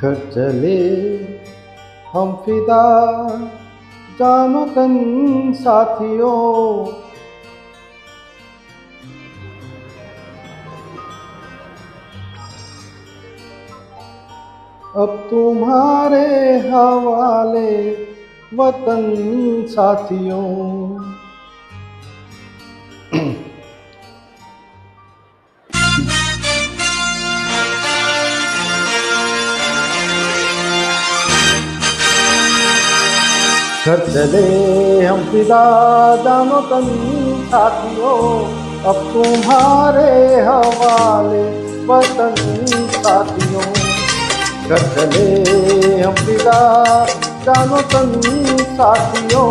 घर चले हम फिदा जानो तन साथियों। अब तुम्हारे हवाले वतन साथियों। घर चले हम फिदा जानो तन साथियों। अब तुम्हारे हवाले वतन साथियों। घर चले हम फिदा जानो तन साथियों।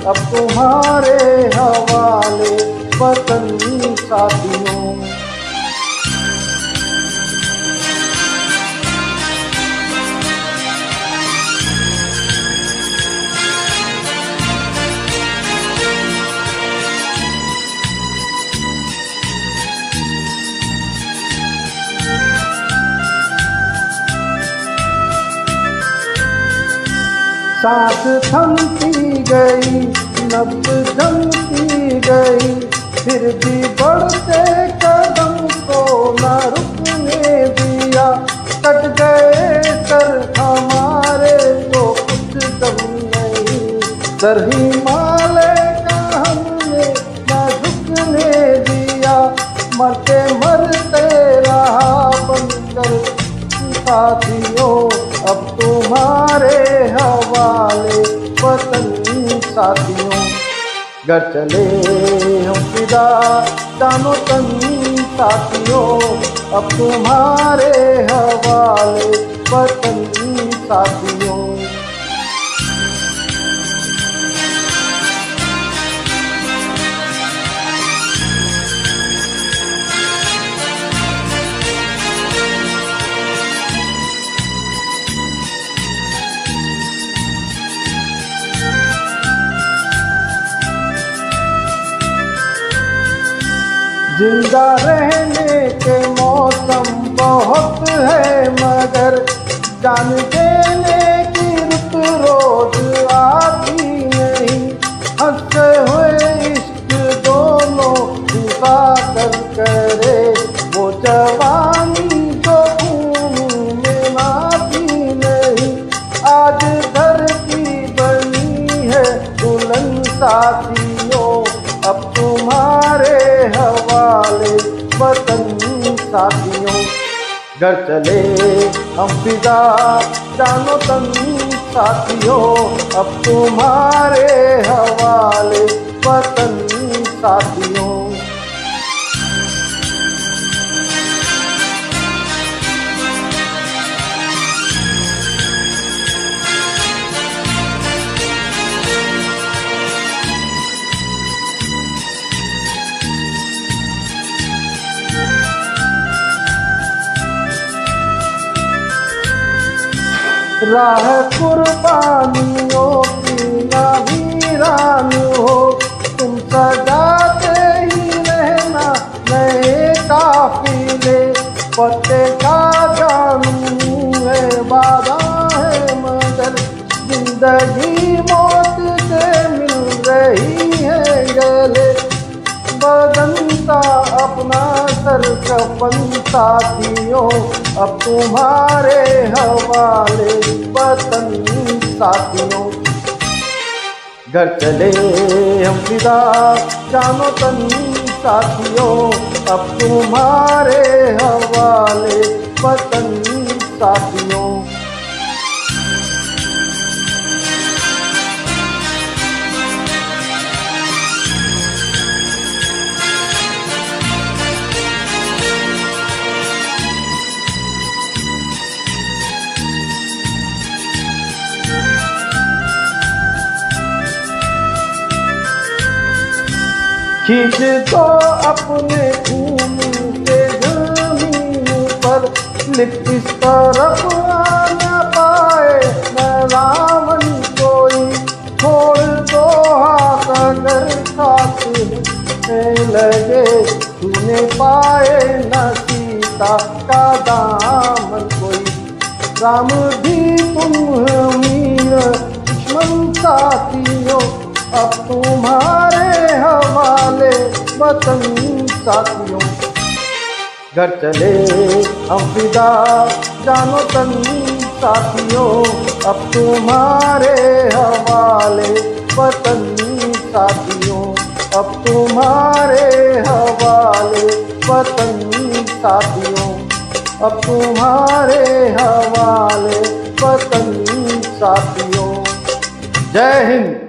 अब तुम्हारे हवाले वतन साथियों। सांस थमती गई, नब्ज जमती गई, फिर भी बढ़ते कदम को न रुकने दिया। कट गए सर हमारे तो कुछ दम नहीं, सर हिमालय का हमने न झुकने दिया। मरते मरते रहा बनकर साथियों। अब तुम्हारे हवाले वतन साथियों। घर चले हम फिदा जानो तन साथियों। अब तुम्हारे हवाले वतन साथियों। जिंदा रहने के मौसम बहुत है, मगर जान देने की रुत रोज आती नहीं। हंसते हुए इश्क दोनों दिवा कर करे, वो जवानी जो खून में नाती नहीं। आज धरती बनी है दुल्हन साथियों। अब तुम्हारे हवाले वतन साथियों। घर चले हम फिदा जानो तन साथियों। अब तुम्हारे हवाले वतन साथियों। राह कुर्बानियों की ना वीरान हो, तुम सजाते ही रहना नए काफिले। पत्ते का जानू है वादा है, मगर जिंदगी मौत से मिल रही है गले। बदनता अपना सर कफन साथियों। अब तुम्हारे हवाले वतन साथियों। घर चले हम फिदा जानो तन साथियों। अब तुम्हारे हवाले वतन साथियों। खींच दो अपने खून से जमीन पर, लिप इस तरफ आना पाए न रावण कोई। छोड़ दो हाथ अगर साथ लगे, तूने पाए न सीता का दामन कोई। राम भी तुम मीर दुश्मन साथियों, अब तुम्हारे हवाले वतन साथियों। घर चले हम फिदा जानो तन साथियों, अब तुम्हारे हवाले वतन साथियों, अब तुम्हारे हवाले वतन साथियों, अब तुम्हारे हवाले वतन साथियों। जय हिंद।